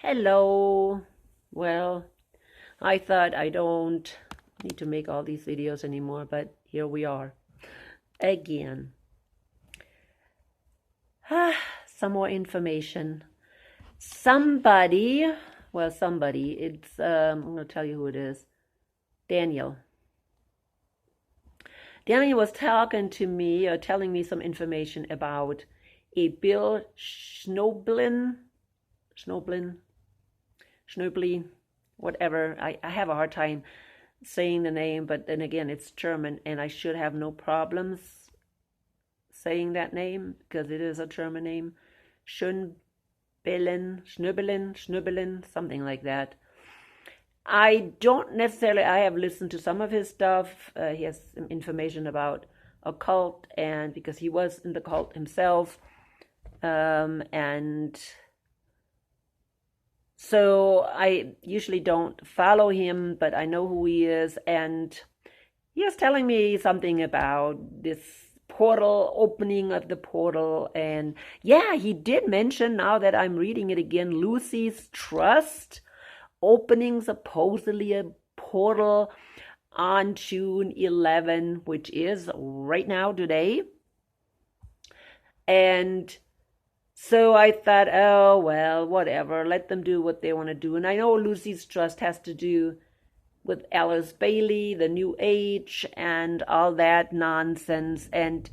Hello. Well, I thought I don't need to make all these videos anymore, but here we are again. Some more information. Somebody, I'm going to tell you who it is. Daniel. Daniel was talking to me or telling me some information about a Bill Schnoblin, whatever. I have a hard time saying the name, but then again, it's German, and I should have no problems saying that name because it is a German name. Schnöbelin, something like that. I don't necessarily, I have listened to some of his stuff. He has some information about a cult, and because he was in the cult himself. And so I usually don't follow him, but I know who he is. And he was telling me something about this portal, opening of the portal. And yeah, he did mention, now that I'm reading it again, Lucis Trust, opening supposedly a portal on June 11, which is right now, today. And so I thought, oh, well, whatever, let them do what they want to do. And I know Lucis Trust has to do with Alice Bailey, the New Age, and all that nonsense. And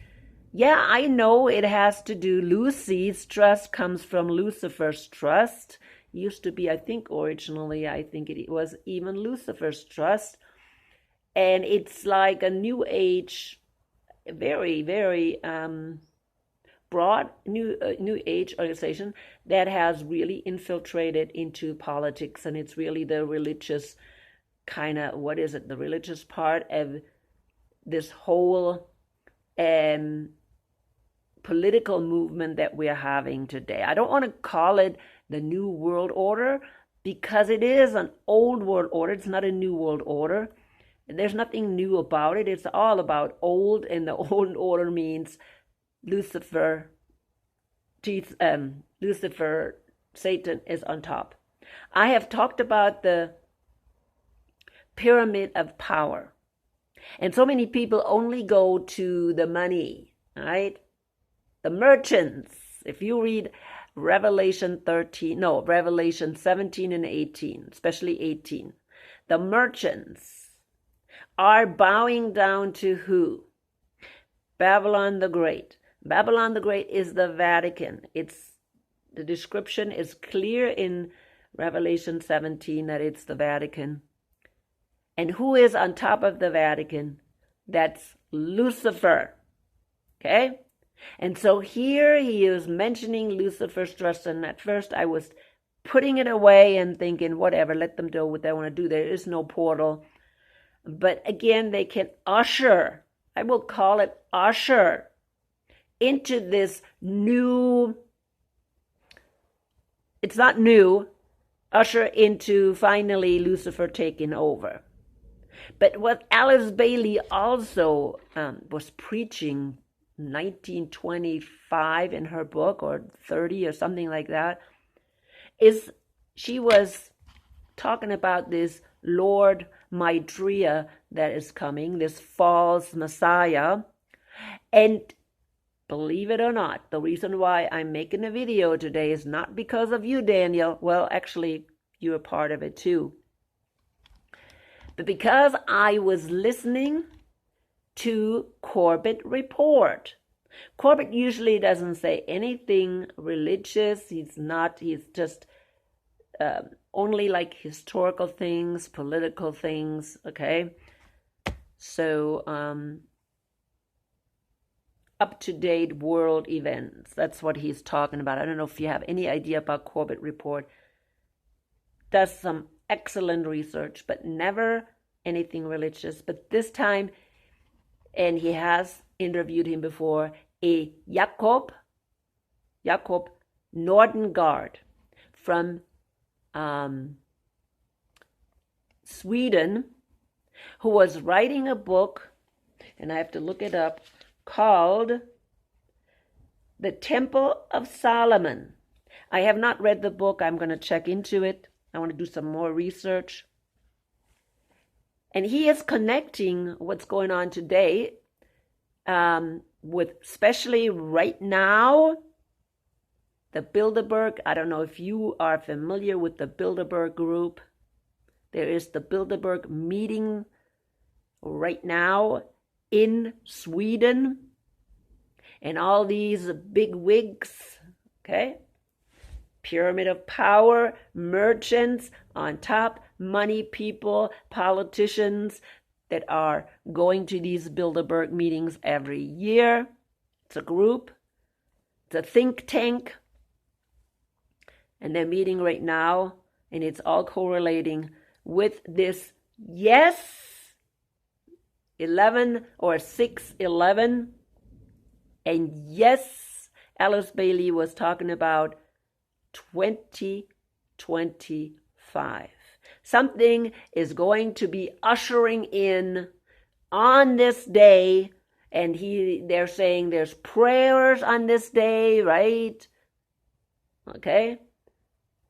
yeah, I know it has to do, Lucis Trust comes from Lucifer's Trust. It used to be, I think originally, it was even Lucifer's Trust. And it's like a New Age, very, very broad new age organization that has really infiltrated into politics, and it's really the religious kind of, the religious part of this whole political movement that we are having today. I don't want to call it the New World Order because it is an old world order. It's not a new world order. There's nothing new about it. It's all about old, and the old order means Lucifer, Satan is on top. I have talked about the pyramid of power, and so many people only go to the money, right? The merchants. If you read Revelation 17 and 18, especially 18, the merchants are bowing down to who? Babylon the Great. Babylon the Great is the Vatican. The description is clear in Revelation 17 that it's the Vatican. And who is on top of the Vatican? That's Lucifer. Okay? And so here he is mentioning Lucifer's Trust, and at first I was putting it away and thinking, whatever, let them do what they want to do. There is no portal. But again, they can usher, I will call it usher, into this new, it's not new, usher into finally Lucifer taking over. But what Alice Bailey also was preaching 1925 in her book, or 30 or something like that, is she was talking about this Lord Maitreya that is coming, this false Messiah. And believe it or not, the reason why I'm making a video today is not because of you, Daniel. Well, actually, you're a part of it too. But because I was listening to Corbett Report. Corbett usually doesn't say anything religious. He's just only like historical things, political things, okay? So, up-to-date world events. That's what he's talking about. I don't know if you have any idea about Corbett Report. Does some excellent research, but never anything religious. But this time, and he has interviewed him before, a Jakob Nordengard from Sweden, who was writing a book, and I have to look it up, called The Temple of Solomon. I have not read the book. I'm going to check into it. I want to do some more research. And he is connecting what's going on today with, especially right now, the Bilderberg. I don't know if you are familiar with the Bilderberg group. There is the Bilderberg Meeting right now in Sweden. And all these big wigs, okay? Pyramid of power, merchants on top, money people, politicians that are going to these Bilderberg meetings every year. It's a group. It's a think tank. And they're meeting right now, and it's all correlating with this, yes, 11 or 6-11. And yes, Alice Bailey was talking about 2025. Something is going to be ushering in on this day, and they're saying there's prayers on this day, right? Okay?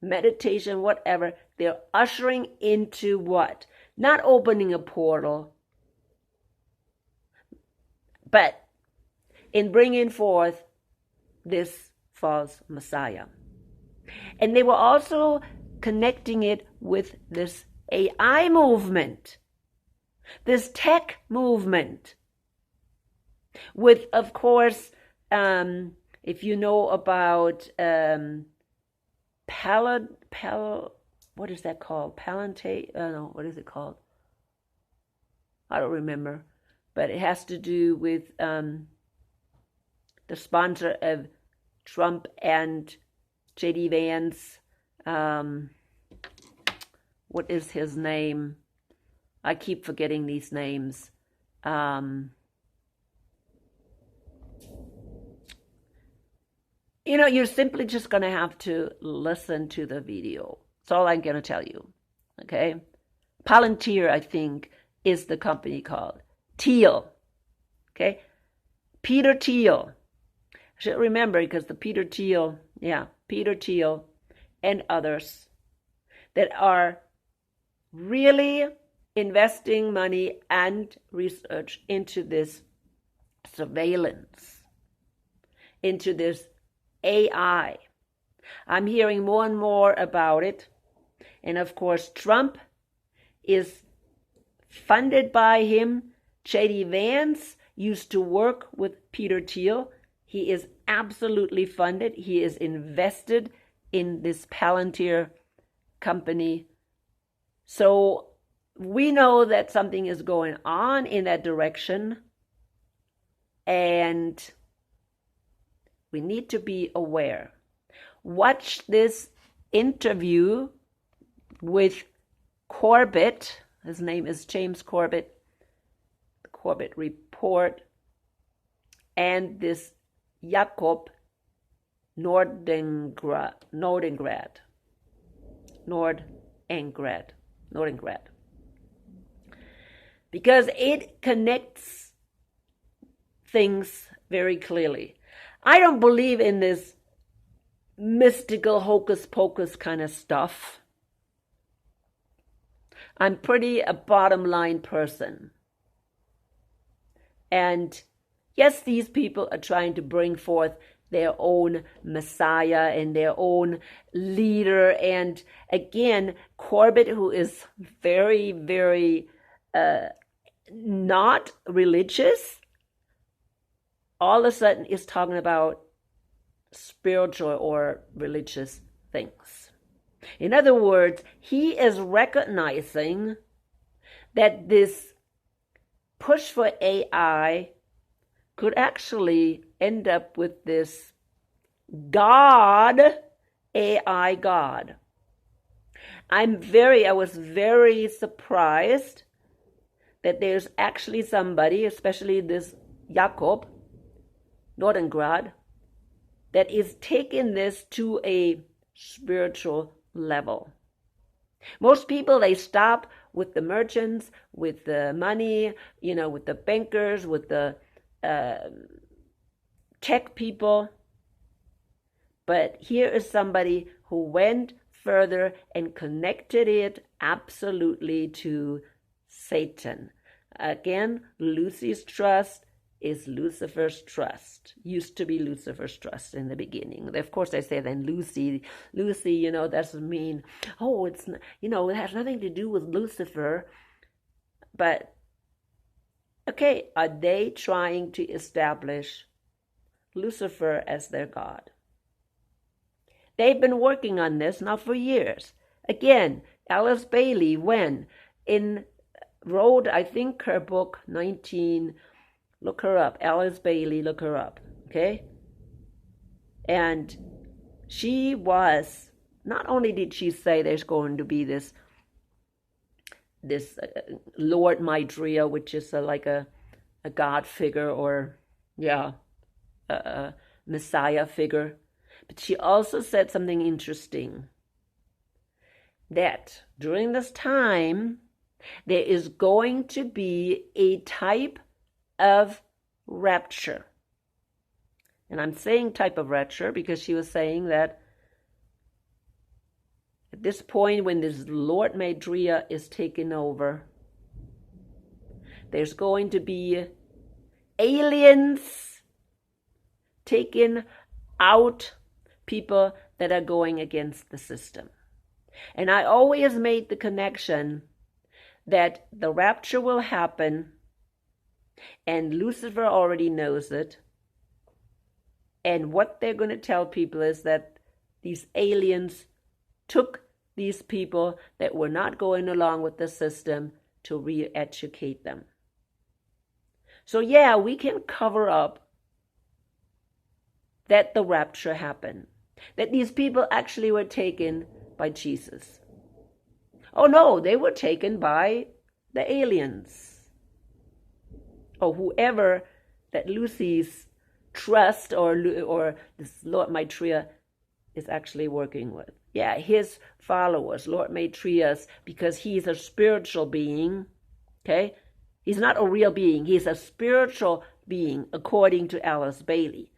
Meditation, whatever. They're ushering into what? Not opening a portal, but in bringing forth this false Messiah. And they were also connecting it with this AI movement, this tech movement, with, of course, if you know about what is that called? No, what is it called? I don't remember, but it has to do with the sponsor of Trump and J.D. Vance. What is his name? I keep forgetting these names. You're simply just going to have to listen to the video. That's all I'm going to tell you. Okay? Palantir, I think, is the company called. Thiel. Okay? Peter Thiel. I should remember because the Peter Thiel and others that are really investing money and research into this surveillance, into this AI. I'm hearing more and more about it. And of course, Trump is funded by him. J.D. Vance used to work with Peter Thiel. He is absolutely funded. He is invested in this Palantir company. So we know that something is going on in that direction. And we need to be aware. Watch this interview with Corbett. His name is James Corbett. The Corbett Report. And this Jakob Nordengrad. Because it connects things very clearly. I don't believe in this mystical hocus pocus kind of stuff. I'm pretty a bottom line person. And yes, these people are trying to bring forth their own Messiah and their own leader. And again, Corbett, who is very, very not religious, all of a sudden is talking about spiritual or religious things. In other words, he is recognizing that this push for AI could actually end up with this God, AI God. I was very surprised that there's actually somebody, especially this Jakob Nordengrad, that is taking this to a spiritual level. Most people, they stop with the merchants, with the money, with the bankers, with the tech people. But here is somebody who went further and connected it absolutely to Satan. Again, Lucis Trust is Lucifer's trust. Used to be Lucifer's trust in the beginning. Of course, I say then Lucy, doesn't mean, oh, it's, it has nothing to do with Lucifer. But, okay, are they trying to establish Lucifer as their God? They've been working on this now for years. Again, Alice Bailey, wrote, I think, her book 19, look her up, Alice Bailey, look her up, okay? And she was, not only did she say there's going to be this Lord Maitreya, which is like a God figure, or, a Messiah figure, but she also said something interesting, that during this time, there is going to be a type of rapture. And I'm saying type of rapture because she was saying that at this point, when this Lord Maitreya is taken over, there's going to be aliens taking out people that are going against the system. And I always made the connection that the rapture will happen, and Lucifer already knows it. And what they're going to tell people is that these aliens took these people that were not going along with the system to re-educate them. So yeah, we can cover up that the rapture happened, that these people actually were taken by Jesus. Oh no, they were taken by the aliens, or whoever that Lucis Trust or this Lord Maitreya is actually working with. Yeah, his followers, Lord Maitreya's, because he's a spiritual being, okay? He's not a real being. He's a spiritual being, according to Alice Bailey.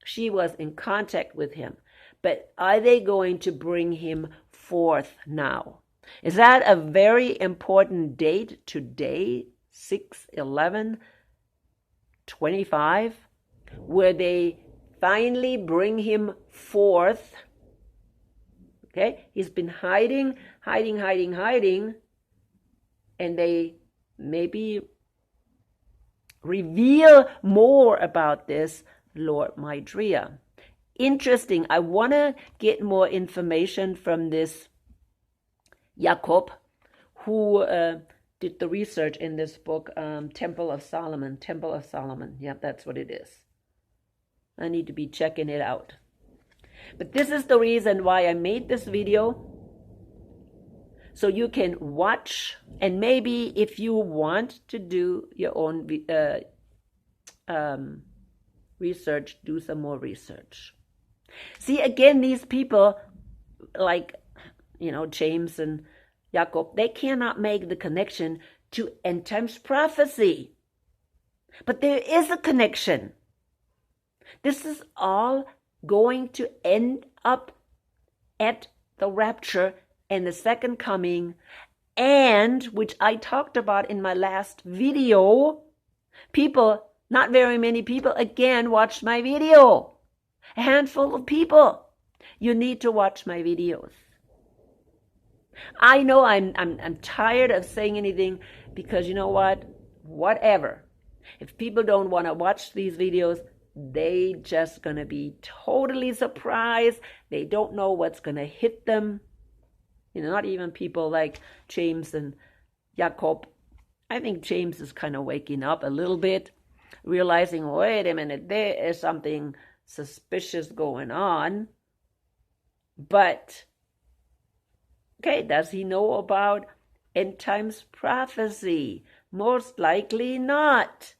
She was in contact with him. But are they going to bring him forth now? Is that a very important date today, 6/11/25, where they finally bring him forth? Okay, he's been hiding, and they maybe reveal more about this Lord Maitreya. Interesting. I want to get more information from this Jacob, who did the research in this book, Temple of Solomon. Yeah, that's what it is. I need to be checking it out. But this is the reason why I made this video, so you can watch, and maybe if you want to do your own research, do some more research. See, again, these people, like, James and Jacob, they cannot make the connection to end times prophecy. But there is a connection. This is all going to end up at the rapture and the second coming, and which I talked about in my last video. People, not very many people, again, watched my video. A handful of people. You need to watch my videos. I know I'm tired of saying anything, because you know what? Whatever. If people don't want to watch these videos, they just gonna be totally surprised. They don't know what's gonna hit them. Not even people like James and Jacob. I think James is kind of waking up a little bit, realizing, wait a minute, there is something suspicious going on. But, okay, does he know about end times prophecy? Most likely not.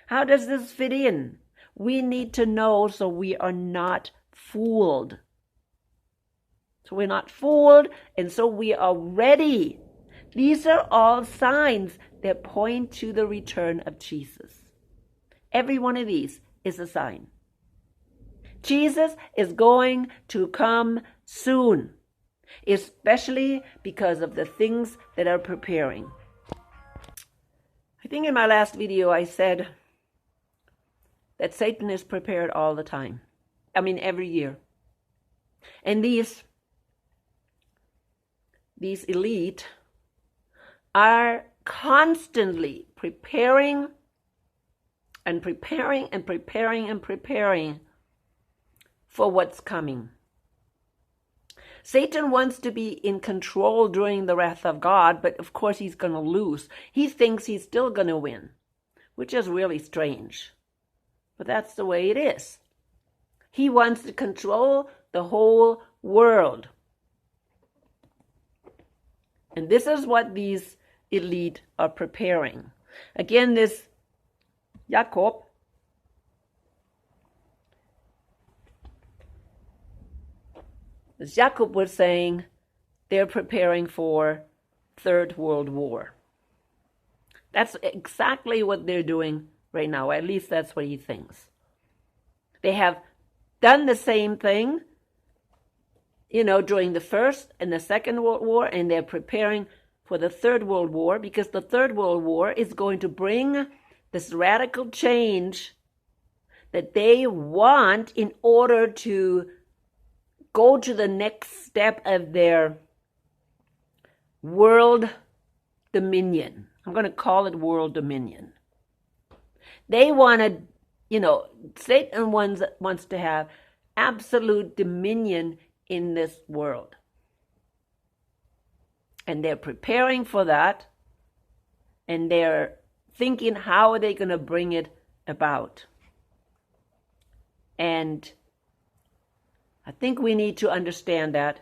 How does this fit in? We need to know so we are not fooled. So we're not fooled, and so we are ready. These are all signs that point to the return of Jesus. Every one of these is a sign. Jesus is going to come soon, especially because of the things that are preparing. I think in my last video I said that Satan is prepared all the time. I mean, every year. And these elite are constantly preparing and preparing and preparing and preparing for what's coming. Satan wants to be in control during the wrath of God, but of course he's going to lose. He thinks he's still going to win, which is really strange. But that's the way it is. He wants to control the whole world. And this is what these elite are preparing. Again, this Jacob was saying they're preparing for Third World War. That's exactly what they're doing right now. At least that's what he thinks. They have done the same thing, during the First and the Second World War, and they're preparing for the Third World War, because the Third World War is going to bring this radical change that they want in order to go to the next step of their world dominion. I'm going to call it world dominion. They wanted, Satan wants to have absolute dominion in this world. And they're preparing for that. And they're thinking, how are they going to bring it about? And I think we need to understand that,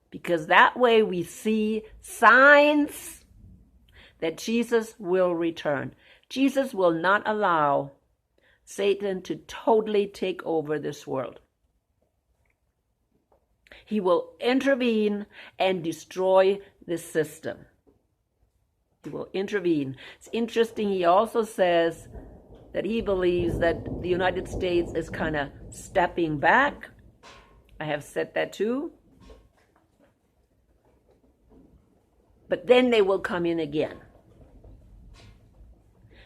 because that way we see signs that Jesus will return. Jesus will not allow Satan to totally take over this world. He will intervene and destroy this system. He will intervene. It's interesting, he also says that he believes that the United States is kind of stepping back. I have said that too. But then they will come in again.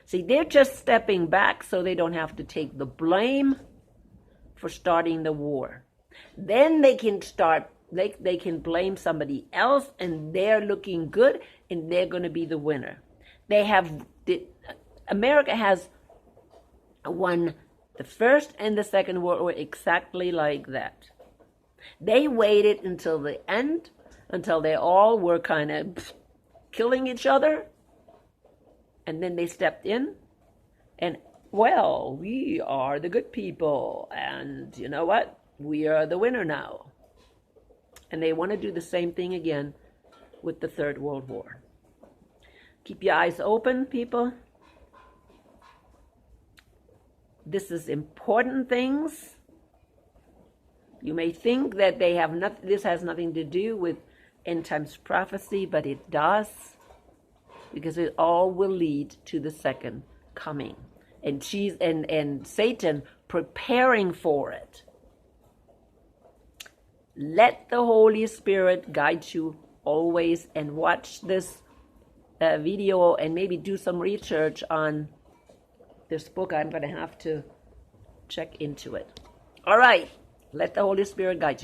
See, they're just stepping back so they don't have to take the blame for starting the war. Then they can they can blame somebody else, and they're looking good, and they're going to be the winner. America has won the First and the Second World War exactly like that. They waited until the end, until they all were kind of killing each other, and then they stepped in, and, well, we are the good people, and you know what? We are the winner now. And they want to do the same thing again with the Third World War. Keep your eyes open, people. This is important things. You may think that this has nothing to do with end times prophecy, but it does, because it all will lead to the second coming, and Satan preparing for it. Let the Holy Spirit guide you always, and watch this video and maybe do some research on this book. I'm going to have to check into it. All right. Let the Holy Spirit guide you.